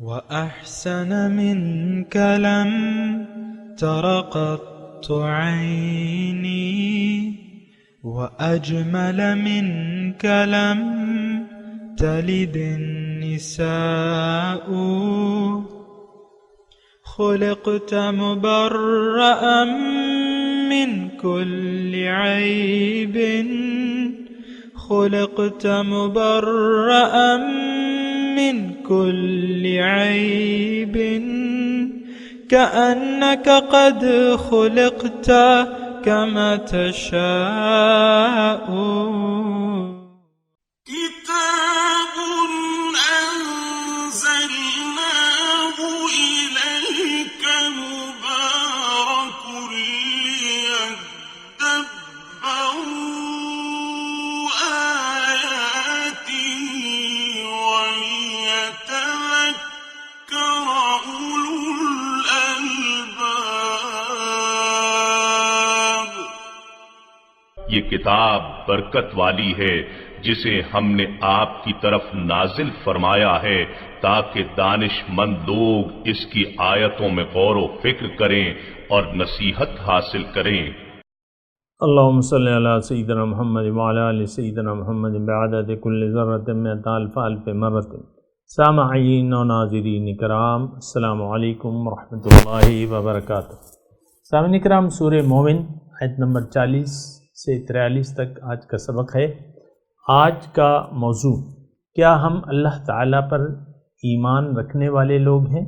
وأحسن منك لم تر قط عيني وأجمل منك لم تلد النساء خلقت مبرأ من كل عيب خلقت مبرأ من كل عيب كأنك قد خلقت كما تشاء كتاب أنزلناه إليك مبارك ليدبروا آياته وليتذكر أولو الألباب۔ یہ کتاب برکت والی ہے جسے ہم نے آپ کی طرف نازل فرمایا ہے تاکہ دانش مند لوگ اس کی آیتوں میں غور و فکر کریں اور نصیحت حاصل کریں۔ اللہم صلی علی سیدنا محمد وعلی آل سیدنا محمد بعدد کل ذرۃ مئۃ الف الف مرۃ۔ سامعین و ناظرین کرام، السلام علیکم ورحمۃ اللہ وبرکاتہ۔ سامعین کرام، سورہ مومن آیت نمبر 40 سے 43 تک آج کا سبق ہے۔ آج کا موضوع، کیا ہم اللہ تعالیٰ پر ایمان رکھنے والے لوگ ہیں؟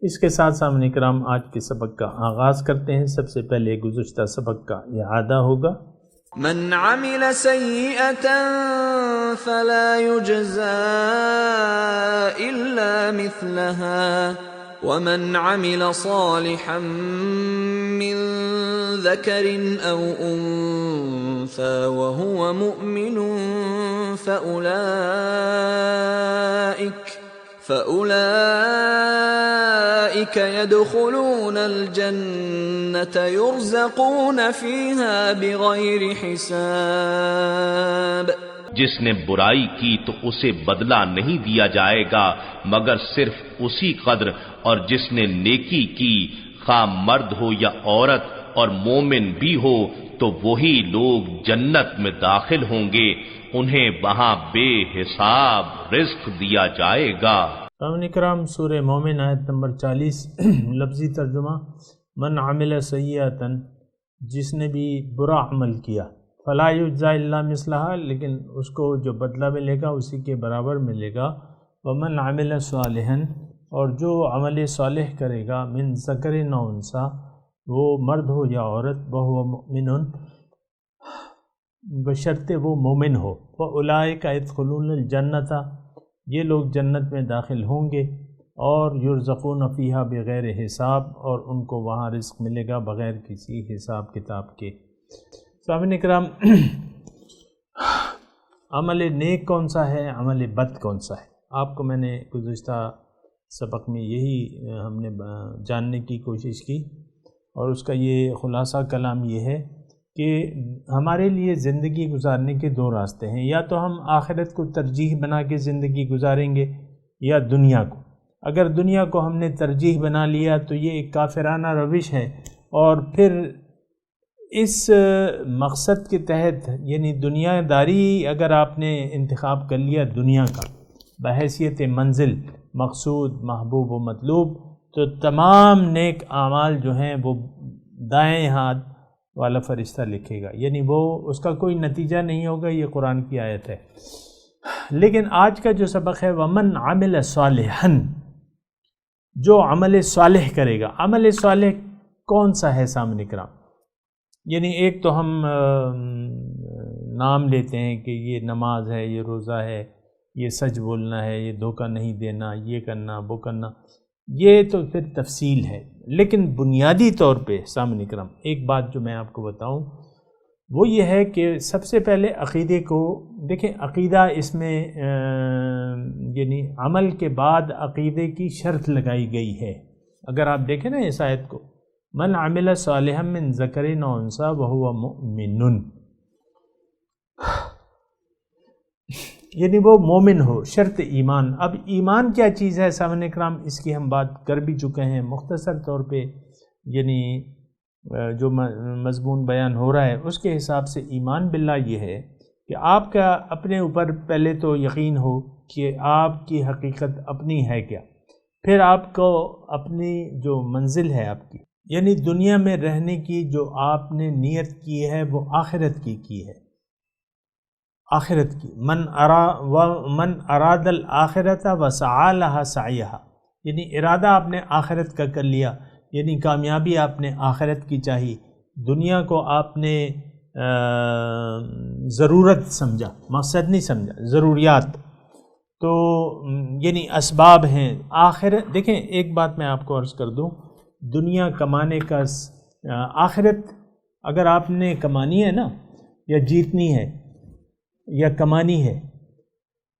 اس کے ساتھ سامعین کرام آج کے سبق کا آغاز کرتے ہیں۔ سب سے پہلے گزشتہ سبق کا اعادہ ہوگا۔ من عمل سيئة فلا يجزى إلا مثلها ومن عمل صالحا من ذكر أو أنثى وهو مؤمن فأولئك يدخلون الجنة يرزقون فيها بغير حساب۔ جس نے برائی کی تو اسے بدلہ نہیں دیا جائے گا مگر صرف اسی قدر، اور جس نے نیکی کی خواہ مرد ہو یا عورت اور مومن بھی ہو تو وہی لوگ جنت میں داخل ہوں گے، انہیں وہاں بے حساب رزق دیا جائے گا۔ سامعین کرام، سورہ مومن آیت نمبر 40 لفظی ترجمہ، من عمل سیئۃ، جس نے بھی برا عمل کیا، فلا یجزی الا مثلہا، لیکن اس کو جو بدلہ ملے گا اسی کے برابر ملے گا، ومن عمل صالحا، اور جو عمل صالح کرے گا، من ذکر و انثی، وہ مرد ہو یا عورت، وہو مؤمن، بشرطے وہ مومن ہو، فاولئک یدخلون الجنۃ، یہ لوگ جنت میں داخل ہوں گے، اور یرزقون فیہا بغیر حساب، اور ان کو وہاں رزق ملے گا بغیر کسی حساب کتاب کے۔ سامعین کرام، عمل نیک کون سا ہے، عمل بد کون سا ہے؟ آپ کو میں نے گزشتہ سبق میں یہی ہم نے جاننے کی کوشش کی، اور اس کا یہ خلاصہ کلام یہ ہے کہ ہمارے لیے زندگی گزارنے کے دو راستے ہیں، یا تو ہم آخرت کو ترجیح بنا کے زندگی گزاریں گے یا دنیا کو۔ اگر دنیا کو ہم نے ترجیح بنا لیا تو یہ ایک کافرانہ روش ہے، اور پھر اس مقصد کے تحت، یعنی دنیا داری اگر آپ نے انتخاب کر لیا دنیا کا بحیثیت منزل، مقصود، محبوب و مطلوب، تو تمام نیک اعمال جو ہیں وہ دائیں ہاتھ والا فرشتہ لکھے گا، یعنی وہ اس کا کوئی نتیجہ نہیں ہوگا۔ یہ قرآن کی آیت ہے۔ لیکن آج کا جو سبق ہے، ومن عمل صالحا، جو عمل صالح کرے گا۔ عمل صالح کون سا ہے سامعین کرام؟ یعنی ایک تو ہم نام لیتے ہیں کہ یہ نماز ہے، یہ روزہ ہے، یہ سچ بولنا ہے، یہ دھوکہ نہیں دینا، یہ کرنا، وہ کرنا، یہ تو پھر تفصیل ہے۔ لیکن بنیادی طور پہ سامعین کرام ایک بات جو میں آپ کو بتاؤں وہ یہ ہے کہ سب سے پہلے عقیدے کو دیکھیں۔ عقیدہ اس میں یعنی عمل کے بعد عقیدے کی شرط لگائی گئی ہے۔ اگر آپ دیکھیں نا اس آیت کو، من عمل صالحا من ذکر و انثی وہو مؤمن، یعنی وہ مومن ہو، شرط ایمان۔ اب ایمان کیا چیز ہے سامعین کرام، اس کی ہم بات کر بھی چکے ہیں مختصر طور پہ، یعنی جو مضمون بیان ہو رہا ہے اس کے حساب سے ایمان باللہ یہ ہے کہ آپ کا اپنے اوپر پہلے تو یقین ہو کہ آپ کی حقیقت اپنی ہے کیا، پھر آپ کو اپنی جو منزل ہے آپ کی، یعنی دنیا میں رہنے کی جو آپ نے نیت کی ہے وہ آخرت کی ہے، آخرت کی۔ من اراد الآخرۃ وسعی لہا سعیہا، یعنی ارادہ آپ نے آخرت کا کر لیا، یعنی کامیابی آپ نے آخرت کی چاہی، دنیا کو آپ نے ضرورت سمجھا، مقصد نہیں سمجھا، ضروریات، تو یعنی اسباب ہیں آخرت۔ دیکھیں ایک بات میں آپ کو عرض کر دوں، دنیا کمانے کا آخرت اگر آپ نے کمانی ہے نا، یا جیتنی ہے یا کمانی ہے،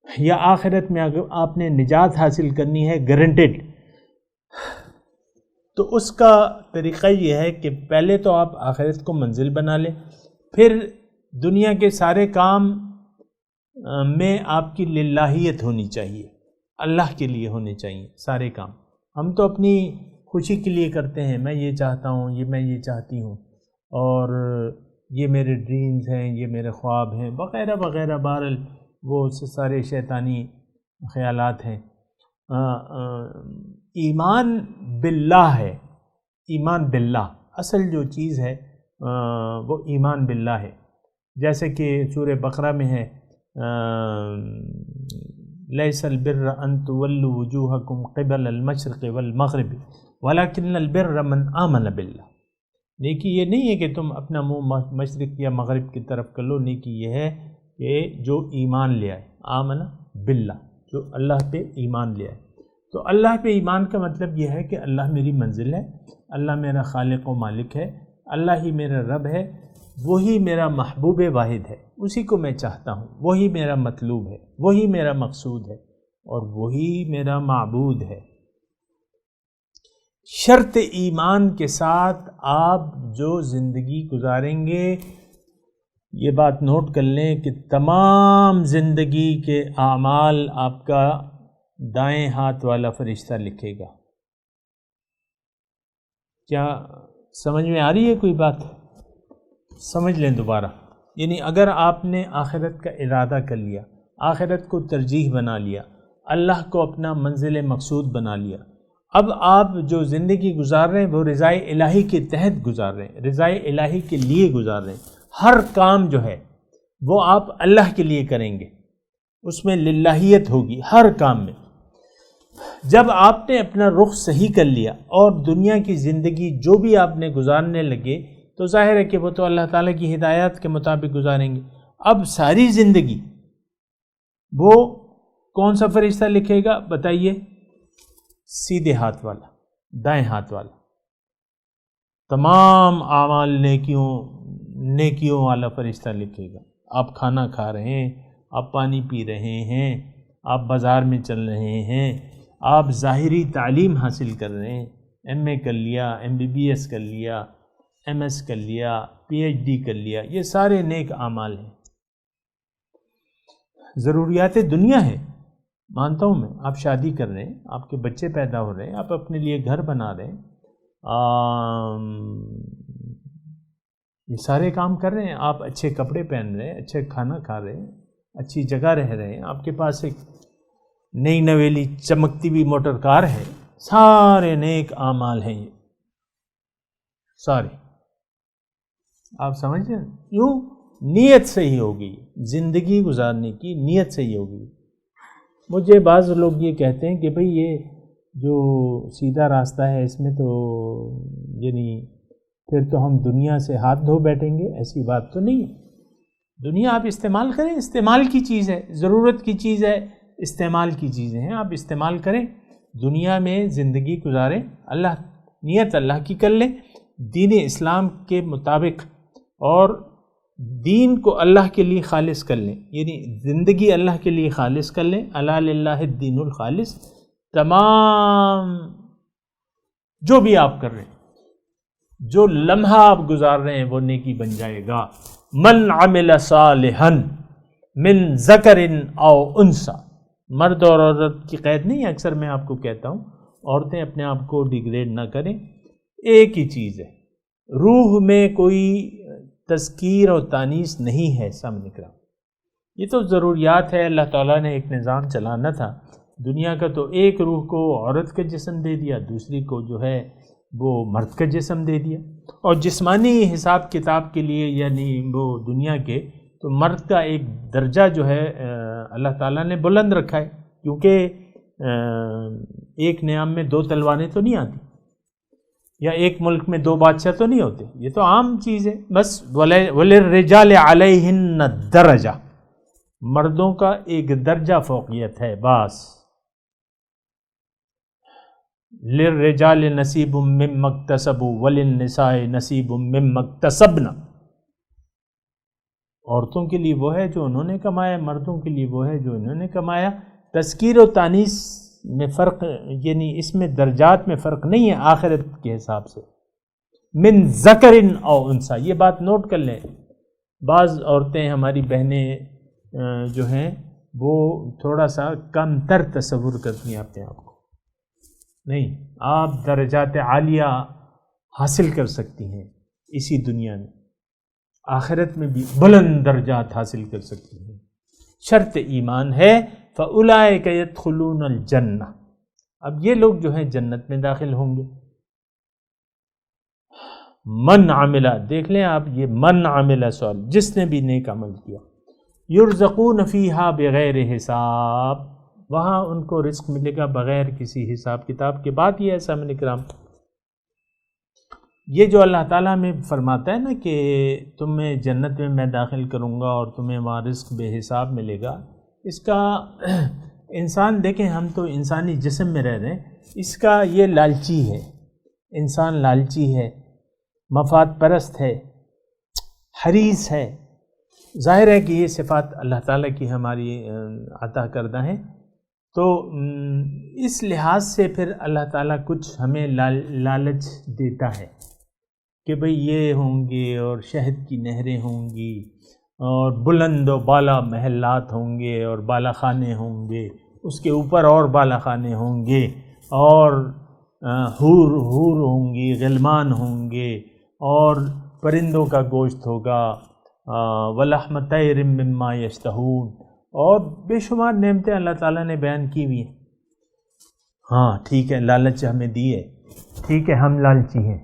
یا آخرت میں اگر آپ نے نجات حاصل کرنی ہے گارنٹیڈ، تو اس کا طریقہ یہ ہے کہ پہلے تو آپ آخرت کو منزل بنا لیں، پھر دنیا کے سارے کام میں آپ کی للہیت ہونی چاہیے، اللہ کے لیے ہونے چاہیے سارے کام۔ ہم تو اپنی خوشی کے لیے کرتے ہیں، میں یہ چاہتا ہوں، میں یہ چاہتی ہوں، اور یہ میرے ڈریمز ہیں، یہ میرے خواب ہیں وغیرہ وغیرہ، بہرحال وہ سارے شیطانی خیالات ہیں۔ ایمان باللہ ہے، ایمان باللہ اصل جو چیز ہے وہ ایمان باللہ ہے، جیسے کہ سورہ بقرہ میں ہے لیس البر ان تولوا وجوہکم قبل المشرق والمغرب ولکن البر من آمن باللہ۔ نیکی یہ نہیں ہے کہ تم اپنا منہ مشرق یا مغرب کی طرف کر لو، نیکی یہ ہے کہ جو ایمان لے آئے، آمن باللہ، جو اللہ پہ ایمان لے آئے۔ تو اللہ پہ ایمان کا مطلب یہ ہے کہ اللہ میری منزل ہے، اللہ میرا خالق و مالک ہے، اللہ ہی میرا رب ہے، وہی میرا محبوب واحد ہے، اسی کو میں چاہتا ہوں، وہی میرا مطلوب ہے، وہی میرا مقصود ہے، اور وہی میرا معبود ہے۔ شرط ایمان کے ساتھ آپ جو زندگی گزاریں گے، یہ بات نوٹ کر لیں کہ تمام زندگی کے اعمال آپ کا دائیں ہاتھ والا فرشتہ لکھے گا۔ کیا سمجھ میں آ رہی ہے کوئی بات؟ سمجھ لیں دوبارہ، یعنی اگر آپ نے آخرت کا ارادہ کر لیا، آخرت کو ترجیح بنا لیا، اللہ کو اپنا منزل مقصود بنا لیا، اب آپ جو زندگی گزار رہے ہیں وہ رضائے الہی کے تحت گزار رہے ہیں، رضائے الہی کے لیے گزار رہے ہیں۔ ہر کام جو ہے وہ آپ اللہ کے لیے کریں گے، اس میں للہیت ہوگی ہر کام میں۔ جب آپ نے اپنا رخ صحیح کر لیا اور دنیا کی زندگی جو بھی آپ نے گزارنے لگے تو ظاہر ہے کہ وہ تو اللہ تعالیٰ کی ہدایات کے مطابق گزاریں گے۔ اب ساری زندگی وہ کون سا فرشتہ لکھے گا بتائیے؟ سیدھے ہاتھ والا، دائیں ہاتھ والا، تمام اعمال نیکیوں والا فرشتہ لکھے گا۔ آپ کھانا کھا رہے ہیں، آپ پانی پی رہے ہیں، آپ بازار میں چل رہے ہیں، آپ ظاہری تعلیم حاصل کر رہے ہیں، ایم اے کر لیا، ایم بی بی ایس کر لیا، ایم ایس کر لیا، پی ایچ ڈی کر لیا، یہ سارے نیک اعمال ہیں۔ ضروریات دنیا ہے، مانتا ہوں میں، آپ شادی کر رہے ہیں، آپ کے بچے پیدا ہو رہے ہیں، آپ اپنے لیے گھر بنا رہے ہیں، یہ سارے کام کر رہے ہیں، آپ اچھے کپڑے پہن رہے ہیں، اچھے کھانا کھا رہے ہیں، اچھی جگہ رہ رہے ہیں، آپ کے پاس ایک نئی نویلی چمکتی ہوئی موٹر کار ہے، سارے نیک اعمال ہیں یہ سارے۔ آپ سمجھ رہے ہیں؟ کیوں؟ نیت صحیح ہوگی، زندگی گزارنے کی نیت صحیح ہوگی۔ مجھے بعض لوگ یہ کہتے ہیں کہ بھئی یہ جو سیدھا راستہ ہے اس میں تو یعنی پھر تو ہم دنیا سے ہاتھ دھو بیٹھیں گے، ایسی بات تو نہیں ہے۔ دنیا آپ استعمال کریں، استعمال کی چیز ہے، ضرورت کی چیز ہے، استعمال کی چیزیں ہیں، آپ استعمال کریں، دنیا میں زندگی گزاریں، نیت اللہ کی کر لیں، دین اسلام کے مطابق، اور دین کو اللہ کے لیے خالص کر لیں، یعنی زندگی اللہ کے لیے خالص کر لیں، الا للہ الدین الخالص۔ تمام جو بھی آپ کر رہے ہیں، جو لمحہ آپ گزار رہے ہیں وہ نیکی بن جائے گا۔ من عمل صالحا، من ذکر او انثی، مرد اور عورت کی قید نہیں ہے، اکثر میں آپ کو کہتا ہوں عورتیں اپنے آپ کو ڈیگریڈ نہ کریں، ایک ہی چیز ہے، روح میں کوئی تذکیر اور تانیث نہیں ہے سامنے کرام، یہ تو ضروریات ہے، اللہ تعالیٰ نے ایک نظام چلانا تھا دنیا کا، تو ایک روح کو عورت کا جسم دے دیا، دوسری کو جو ہے وہ مرد کا جسم دے دیا، اور جسمانی حساب کتاب کے لیے یعنی وہ دنیا کے، تو مرد کا ایک درجہ جو ہے اللہ تعالیٰ نے بلند رکھا ہے، کیونکہ ایک نیام میں دو تلواریں تو نہیں آتی، یا ایک ملک میں دو بادشاہ تو نہیں ہوتے، یہ تو عام چیز ہے، بس وَلِلرِّجَالِ عَلَيْهِنَّ دَرَجَةٌ، مردوں کا ایک درجہ فوقیت ہے بس، لِلرِّجَالِ نَصِيبٌ مِّمَّا اكْتَسَبُوا وَلِلنِّسَاءِ نَصِيبٌ مِّمَّا اكْتَسَبْنَ، عورتوں کے لیے وہ ہے جو انہوں نے کمایا، مردوں کے لیے وہ ہے جو انہوں نے کمایا، تذکیر و تانیث میں فرق، یعنی اس میں درجات میں فرق نہیں ہے آخرت کے حساب سے، من ذکر او انثی، یہ بات نوٹ کر لیں، بعض عورتیں ہماری بہنیں جو ہیں وہ تھوڑا سا کم تر تصور کرتی ہیں اپنے آپ کو، نہیں، آپ درجات عالیہ حاصل کر سکتی ہیں اسی دنیا میں، آخرت میں بھی بلند درجات حاصل کر سکتی ہیں، شرط ایمان ہے، فَأُولَئِكَ يَدْخُلُونَ الْجَنَّةَ، اب یہ لوگ جو ہیں جنت میں داخل ہوں گے، من عملہ، دیکھ لیں آپ یہ من عملہ سوال، جس نے بھی نیک عمل کیا، یرزقون فیہا بغیر حساب، وہاں ان کو رزق ملے گا بغیر کسی حساب کتاب کے، بات یہ ہے سامعین کرام، یہ جو اللہ تعالیٰ میں فرماتا ہے نا کہ تمہیں جنت میں میں داخل کروں گا اور تمہیں وہاں رزق بے حساب ملے گا، اس کا انسان دیکھیں، ہم تو انسانی جسم میں رہ رہے ہیں، اس کا یہ لالچی ہے، انسان لالچی ہے، مفاد پرست ہے، حریص ہے، ظاہر ہے کہ یہ صفات اللہ تعالیٰ کی ہماری عطا کردہ ہیں، تو اس لحاظ سے پھر اللہ تعالیٰ کچھ ہمیں لالچ دیتا ہے کہ بھئی یہ ہوں گے اور شہد کی نہریں ہوں گی اور بلند و بالا محلات ہوں گے اور بالا خانے ہوں گے، اس کے اوپر اور بالا خانے ہوں گے، اور حور ہوں گی، غلمان ہوں گے، اور پرندوں کا گوشت ہوگا، وَلَحْمَ طَيْرٍ مِّمَّا يَشْتَهُونَ، اور بے شمار نعمتیں اللہ تعالیٰ نے بیان کی ہوئی ہیں۔ ہاں ٹھیک ہے، لالچ ہمیں دی ہے، ٹھیک ہے، ہم لالچی ہیں،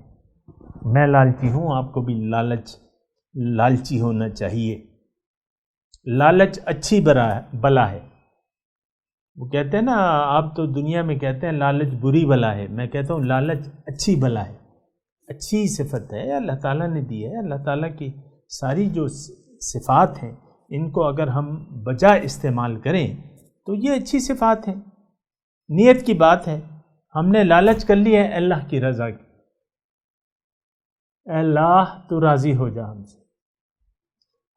میں لالچی ہوں، آپ کو بھی لالچی ہونا چاہیے۔ لالچ اچھی بلا ہے، وہ کہتے ہیں نا، آپ تو دنیا میں کہتے ہیں لالچ بری بلا ہے، میں کہتا ہوں لالچ اچھی بلا ہے، اچھی صفت ہے، اللہ تعالیٰ نے دی ہے، اللہ تعالیٰ کی ساری جو صفات ہیں ان کو اگر ہم بجا استعمال کریں تو یہ اچھی صفات ہیں، نیت کی بات ہے، ہم نے لالچ کر لی ہے اللہ کی رضا کی، اے اللہ تو راضی ہو جا ہم سے،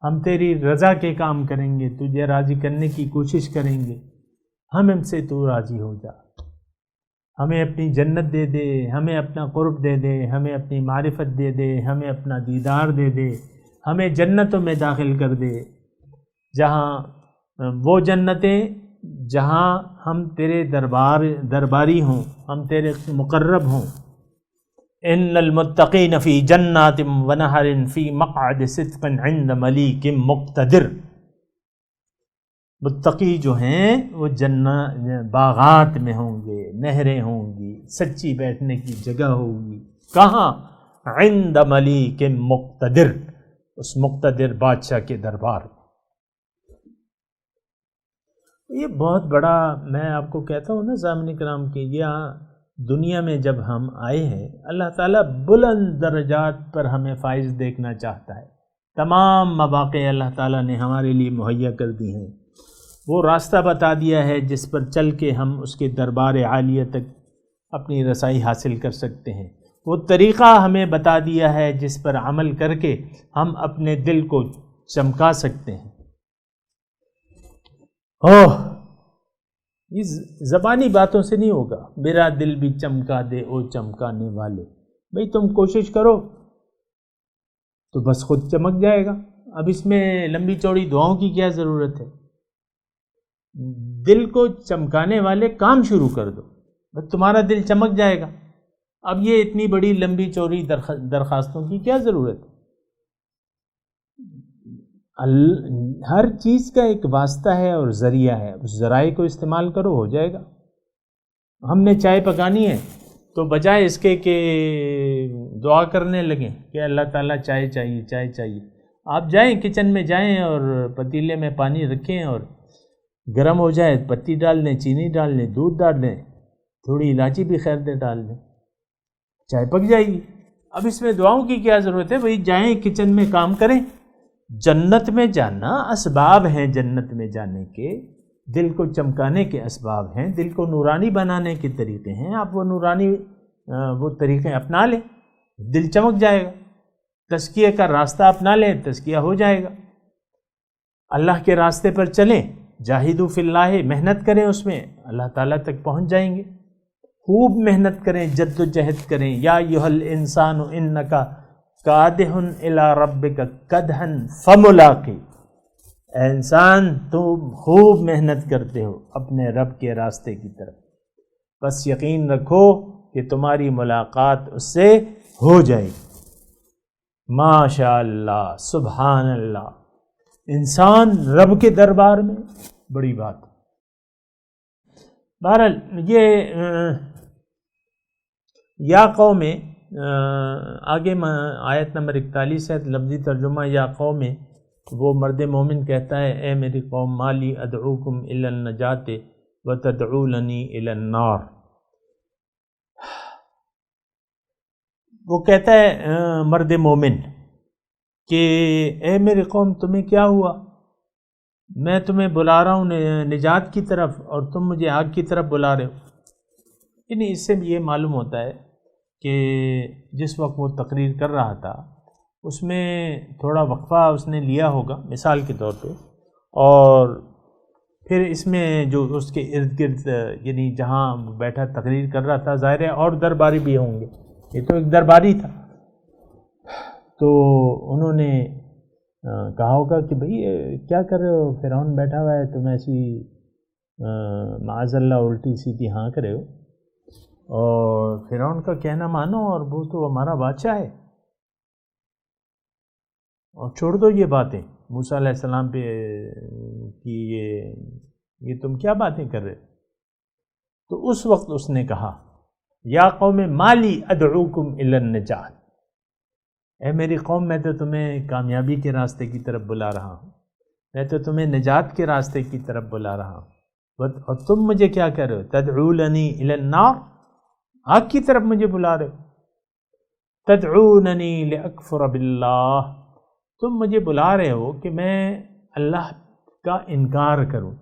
ہم تیری رضا کے کام کریں گے، تجھے راضی کرنے کی کوشش کریں گے، ہم سے تو راضی ہو جا، ہمیں اپنی جنت دے دے، ہمیں اپنا قرب دے دے، ہمیں اپنی معرفت دے دے، ہمیں اپنا دیدار دے دے، ہمیں جنتوں میں داخل کر دے، جہاں وہ جنتیں جہاں ہم تیرے درباری ہوں، ہم تیرے مقرب ہوں۔ ان المتقین فی جنات ونہر فی مقعد صدق عند ملیک مقتدر، متقی جو ہیں وہ باغات میں ہوں گے، نہریں ہوں گی، سچی بیٹھنے کی جگہ ہوگی، کہاں؟ عند ملیک مقتدر، اس مقتدر بادشاہ کے دربار میں۔ یہ بہت بڑا، میں آپ کو کہتا ہوں نا سامعین کرام کہ یہاں دنیا میں جب ہم آئے ہیں، اللہ تعالیٰ بلند درجات پر ہمیں فائز دیکھنا چاہتا ہے، تمام مواقع اللہ تعالیٰ نے ہمارے لیے مہیا کر دی ہیں، وہ راستہ بتا دیا ہے جس پر چل کے ہم اس کے دربار عالیہ تک اپنی رسائی حاصل کر سکتے ہیں، وہ طریقہ ہمیں بتا دیا ہے جس پر عمل کر کے ہم اپنے دل کو چمکا سکتے ہیں۔ یہ زبانی باتوں سے نہیں ہوگا، میرا دل بھی چمکا دے او چمکانے والے، بھئی تم کوشش کرو تو بس خود چمک جائے گا، اب اس میں لمبی چوڑی دعاؤں کی کیا ضرورت ہے؟ دل کو چمکانے والے کام شروع کر دو، بس تمہارا دل چمک جائے گا۔ اب یہ اتنی بڑی لمبی چوڑی درخواستوں کی کیا ضرورت ہے؟ ہر چیز کا ایک واسطہ ہے اور ذریعہ ہے، اس ذرائع کو استعمال کرو، ہو جائے گا۔ ہم نے چائے پکانی ہے تو بجائے اس کے کہ دعا کرنے لگیں کہ اللہ تعالیٰ چائے چاہیے چائے چاہیے، آپ جائیں کچن میں جائیں اور پتیلے میں پانی رکھیں اور گرم ہو جائے پتی ڈال دیں، چینی ڈال دیں، دودھ ڈال دیں، تھوڑی الائچی بھی خیر دے ڈال دیں، چائے پک جائے گی۔ اب اس میں دعاؤں کی کیا ضرورت ہے؟ بھئی جائیں کچن میں کام کریں۔ جنت میں جانا اسباب ہیں، جنت میں جانے کے دل کو چمکانے کے اسباب ہیں، دل کو نورانی بنانے کے طریقے ہیں۔ آپ وہ نورانی وہ طریقے اپنا لیں، دل چمک جائے گا۔ تزکیہ کا راستہ اپنا لیں، تزکیہ ہو جائے گا۔ اللہ کے راستے پر چلیں، جاہدوا فی اللہ، محنت کریں، اس میں اللہ تعالیٰ تک پہنچ جائیں گے۔ خوب محنت کریں، جد و جہد کریں۔ یا ایھا الانسان انک کادح الی ربک کدحا فملاقی، اے انسان تم خوب محنت کرتے ہو اپنے رب کے راستے کی طرف، بس یقین رکھو کہ تمہاری ملاقات اس سے ہو جائے گی۔ ماشاء اللہ، سبحان اللہ، انسان رب کے دربار میں بڑی بات۔ بہرحال یہ یا قوم میں آگے آیت نمبر 41 ہے، لفظی ترجمہ یا قوم میں وہ مرد مومن کہتا ہے اے میری قوم مالی ادعوکم الی النجات وتدعوننی الی النار۔ وہ کہتا ہے مرد مومن کہ اے میری قوم تمہیں کیا ہوا، میں تمہیں بلا رہا ہوں نجات کی طرف اور تم مجھے آگ کی طرف بلا رہے ہو۔ یعنی اس سے یہ معلوم ہوتا ہے کہ جس وقت وہ تقریر کر رہا تھا اس میں تھوڑا وقفہ اس نے لیا ہوگا مثال کے طور پہ، اور پھر اس میں جو اس کے ارد گرد یعنی جہاں بیٹھا تقریر کر رہا تھا ظاہر ہے اور درباری بھی ہوں گے، یہ تو ایک درباری تھا، تو انہوں نے کہا ہوگا کہ بھئی کیا کر رہے ہو، فرعون بیٹھا ہوا ہے تم ایسی معاذ اللہ الٹی سیدھی ہاں کرے ہو، اور فرعون کا کہنا مانو اور وہ تو ہمارا بادشاہ ہے، اور چھوڑ دو یہ باتیں موسیٰ علیہ السلام پہ کہ یہ تم کیا باتیں کر رہے۔ تو اس وقت اس نے کہا یا قوم مالی ادعوکم الی النجات، اے میری قوم میں تو تمہیں کامیابی کے راستے کی طرف بلا رہا ہوں، میں تو تمہیں نجات کے راستے کی طرف بلا رہا ہوں، اور تم مجھے کیا کہہ رہے ہو، تدعوننی الی النار، آگ کی طرف مجھے بلا رہے ہو، تدعوننی لاکفر باللہ، تم مجھے بلا رہے ہو کہ میں اللہ کا انکار کروں،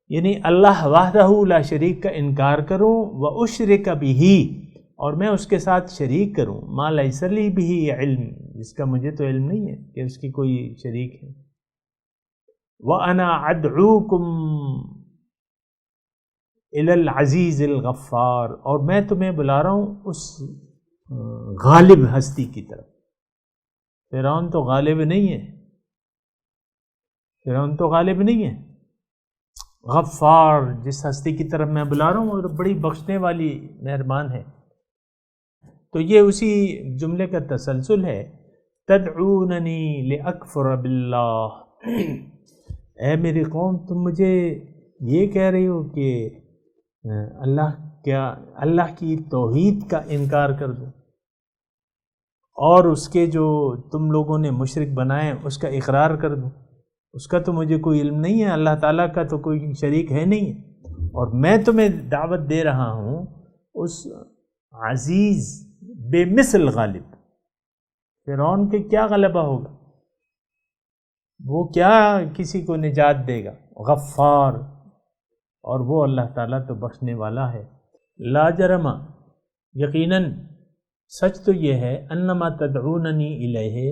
یعنی اللہ وحدہ لا شریک کا انکار کروں، واشرک بہ، اور میں اس کے ساتھ شریک کروں، ما لیس لی بہ علم، جس کا مجھے تو علم نہیں ہے کہ اس کی کوئی شریک ہے، وانا ادعوکم الی العزیز الغفار، اور میں تمہیں بلا رہا ہوں اس غالب ہستی کی طرف۔ فرعون تو غالب نہیں ہے، فرعون تو غالب نہیں ہے، غفار جس ہستی کی طرف میں بلا رہا ہوں اور بڑی بخشنے والی مہربان ہے۔ تو یہ اسی جملے کا تسلسل ہے، تدعوننی لاکفر باللہ، اے میری قوم تم مجھے یہ کہہ رہی ہو کہ اللہ کی توحید کا انکار کر دو، اور اس کے جو تم لوگوں نے مشرک بنائے اس کا اقرار کر دوں، اس کا تو مجھے کوئی علم نہیں ہے، اللہ تعالیٰ کا تو کوئی شریک ہے نہیں ہے، اور میں تمہیں دعوت دے رہا ہوں اس عزیز بے مثل غالب۔ فرعون کے کیا غلبہ ہوگا، وہ کیا کسی کو نجات دے گا، غفار، اور وہ اللہ تعالیٰ تو بخشنے والا ہے۔ لا جرم، یقیناً سچ تو یہ ہے، انما تدعوننی الیہ،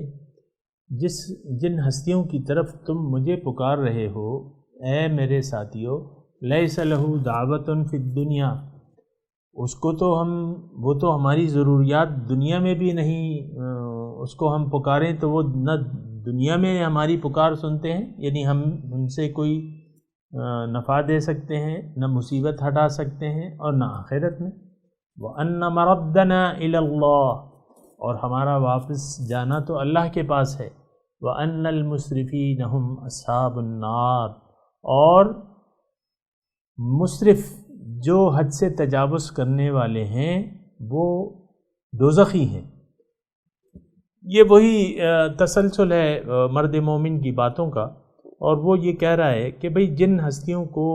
جن ہستیوں کی طرف تم مجھے پکار رہے ہو اے میرے ساتھیو، لیس لہ دعوت فی الدنیا، اس کو تو وہ تو ہماری ضروریات دنیا میں بھی نہیں، اس کو ہم پکاریں تو وہ نہ دنیا میں ہماری پکار سنتے ہیں، یعنی ہم ان سے کوئی نفع دے سکتے ہیں، نہ مصیبت ہٹا سکتے ہیں، اور نہ آخرت میں۔ وَأَنَّ مَرَدَّنَا إِلَى اللَّهِ، اور ہمارا واپس جانا تو اللہ کے پاس ہے۔ وَأَنَّ الْمُسْرِفِينَ هُمْ أَصْحَابُ النَّارِ، اور مسرف جو حد سے تجاوز کرنے والے ہیں وہ دوزخی ہیں۔ یہ وہی تسلسل ہے مرد مومن کی باتوں کا، اور وہ یہ کہہ رہا ہے کہ بھئی جن ہستیوں کو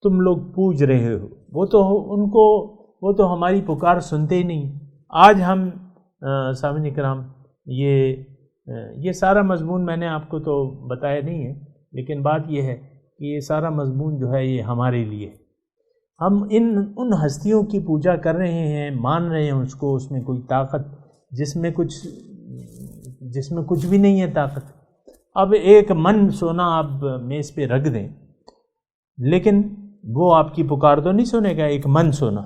تم لوگ پوج رہے ہو وہ تو ہماری پکار سنتے ہی نہیں۔ آج ہم سامعین کرام یہ سارا مضمون میں نے آپ کو تو بتایا نہیں ہے، لیکن بات یہ ہے کہ یہ سارا مضمون جو ہے یہ ہمارے لیے، ہم ان ہستیوں کی پوجا کر رہے ہیں، مان رہے ہیں اس کو، اس میں کوئی طاقت جس میں کچھ بھی نہیں ہے طاقت۔ اب ایک من سونا آپ میز پہ رکھ دیں، لیکن وہ آپ کی پکار تو نہیں سنے گا۔ ایک من سونا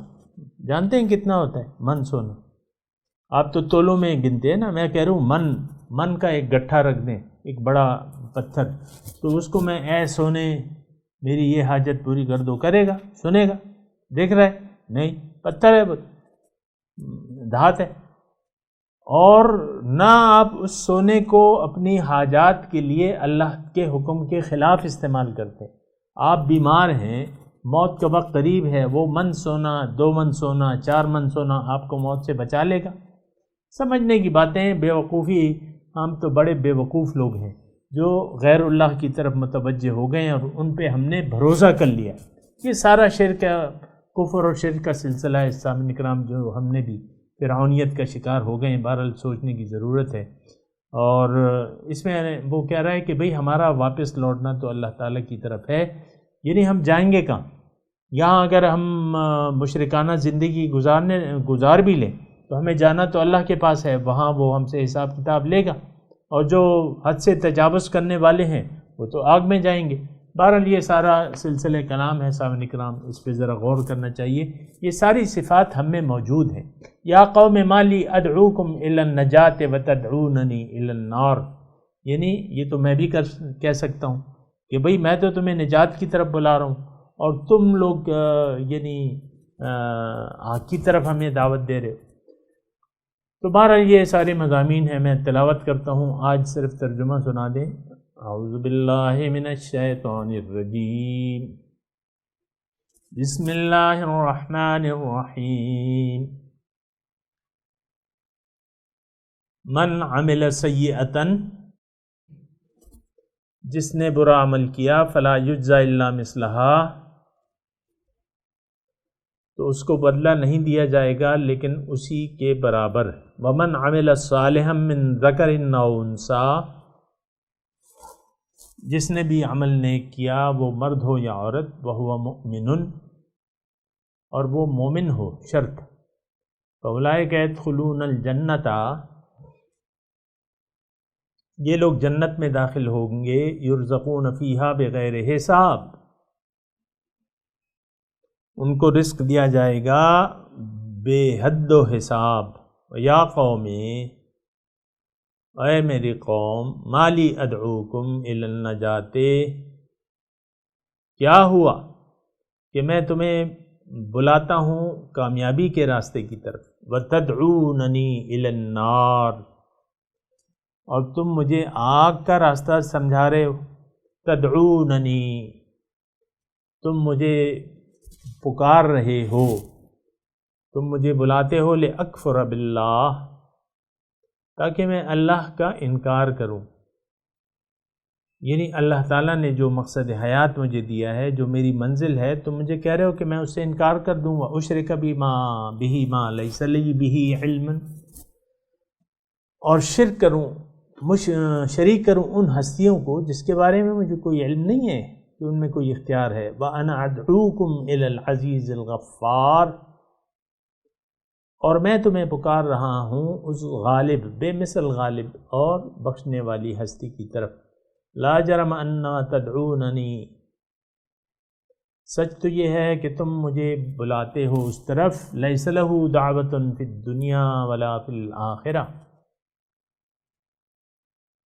جانتے ہیں کتنا ہوتا ہے؟ من سونا آپ تو تولوں میں گنتے ہیں نا، میں کہہ رہا ہوں من کا ایک گٹھا رکھ دیں، ایک بڑا پتھر، تو اس کو میں اے سونے میری یہ حاجت پوری کر دو، کرے گا؟ سنے گا؟ دیکھ رہا ہے؟ نہیں، پتھر ہے، دھات ہے۔ اور نہ آپ اس سونے کو اپنی حاجات کے لیے اللہ کے حکم کے خلاف استعمال کرتے۔ آپ بیمار ہیں، موت کا وقت قریب ہے، وہ من سونا، 2 من سونا، 4 من سونا آپ کو موت سے بچا لے گا؟ سمجھنے کی باتیں ہیں، بے وقوفی۔ ہم تو بڑے بے وقوف لوگ ہیں جو غیر اللہ کی طرف متوجہ ہو گئے ہیں، اور ان پہ ہم نے بھروسہ کر لیا۔ یہ سارا شرک، کفر اور شرک کا سلسلہ ہے سامعین کرام، جو ہم نے بھی فرعونیت کا شکار ہو گئے ہیں۔ بہرحال سوچنے کی ضرورت ہے، اور اس میں وہ کہہ رہا ہے کہ بھئی ہمارا واپس لوٹنا تو اللہ تعالیٰ کی طرف ہے، یعنی ہم جائیں گے کہاں؟ یہاں اگر ہم مشرکانہ زندگی گزار بھی لیں تو ہمیں جانا تو اللہ کے پاس ہے، وہاں وہ ہم سے حساب کتاب لے گا، اور جو حد سے تجاوز کرنے والے ہیں وہ تو آگ میں جائیں گے۔ بہرحال یہ سارا سلسلہ کلام ہے سامعین کرام، اس پہ ذرا غور کرنا چاہیے۔ یہ ساری صفات ہم میں موجود ہیں۔ یا قوم مالی ادعوکم الی النجات وتدعوننی الی النار، یعنی یہ تو میں بھی کہہ سکتا ہوں کہ بھئی میں تو تمہیں نجات کی طرف بلا رہا ہوں، اور تم لوگ یعنی آگ کی طرف ہمیں دعوت دے رہے ہو۔ تو بہرحال یہ سارے مضامین ہیں، میں تلاوت کرتا ہوں، آج صرف ترجمہ سنا دیں۔ اعوذ باللہ من الشیطان الرجیم، بسم اللہ الرحمن الرحیم۔ من عمل سیئتا، جس نے برا عمل کیا، فلا یجزا الا مثلہا، تو اس کو بدلہ نہیں دیا جائے گا لیکن اسی کے برابر۔ ومن عمل صالحا من ذکر او انثی، جس نے بھی عمل نیک کیا، وہ مرد ہو یا عورت، وہو مؤمن، اور وہ مومن ہو، شرط۔ فاولئک یدخلون الجنۃ، یہ لوگ جنت میں داخل ہوں گے، یرزقون فیہا بغیر حساب، ان کو رزق دیا جائے گا بے حد و حساب۔ یا قومی، اے میری قوم، مالی ادعوکم الی النجات، کیا ہوا کہ میں تمہیں بلاتا ہوں کامیابی کے راستے کی طرف، وتدعوننی الی النار، اور تم مجھے آگ کا راستہ سمجھا رہے ہو۔ تدعوننی، تم مجھے پکار رہے ہو، تم مجھے بلاتے ہو، لأکفر باللہ، تاکہ میں اللہ کا انکار کروں۔ یعنی اللہ تعالیٰ نے جو مقصد حیات مجھے دیا ہے، جو میری منزل ہے، تم مجھے کہہ رہے ہو کہ میں اس سے انکار کر دوں، واشرک بہ ما لیس لی بہ علم، اور شرک کروں، شریک کروں ان ہستیوں کو جس کے بارے میں مجھے کوئی علم نہیں ہے کہ ان میں کوئی اختیار ہے۔ وَأَنَا أَدْعُوكُمْ إِلَى الْعَزِيزِ الْغَفَّارِ، اور میں تمہیں پکار رہا ہوں اس غالب، بے مثل غالب اور بخشنے والی ہستی کی طرف۔ لا جرم انا تدعوننی، سچ تو یہ ہے کہ تم مجھے بلاتے ہو اس طرف، لیس لہ دعوۃ فی الدنیا ولا فی الآخرہ،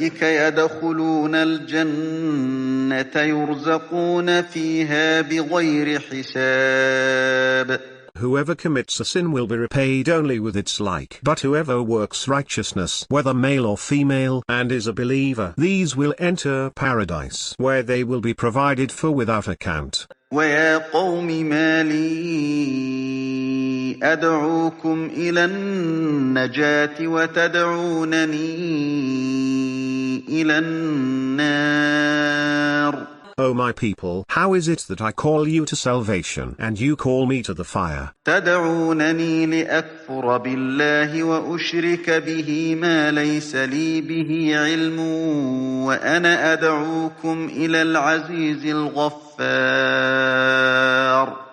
فأولئك يدخلون الجنة يرزقون فيها بغير حساب. Whoever commits a sin will be repaid only with its like, but whoever works righteousness, whether male or female, and is a believer, these will enter paradise, where they will be provided for without account. وَيَا قَوْمِ مَا لِي أَدْعُوكُمْ إِلَى النَّجَاةِ وَتَدْعُونَنِي إِلَى النَّارِ. O my people, how is it that I call you to salvation, and you call me to the fire? تدعونني لأكفر بالله وأشرك به ما ليس لي به علم وأنا أدعوكم إلى العزيز الغفار.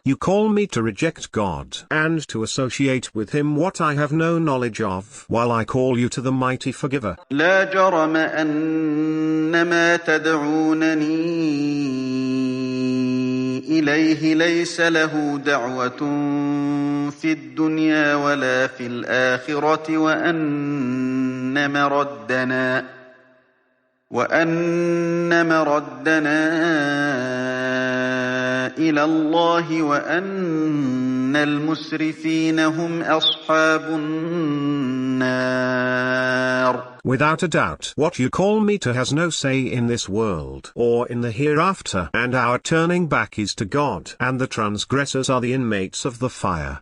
You call me to reject God, and to associate with Him what I have no knowledge of, while I call you to the mighty forgiver. لا جرم أن ما تدعونني إليه ليس له دعوة في الدنيا ولا في الآخرة وأن مردنا إلى الله وأن المسرفين هم أصحاب النار. Without a doubt, what you call me to has no say in this world, or in the hereafter, and our turning back is to God, and the transgressors are the inmates of the fire.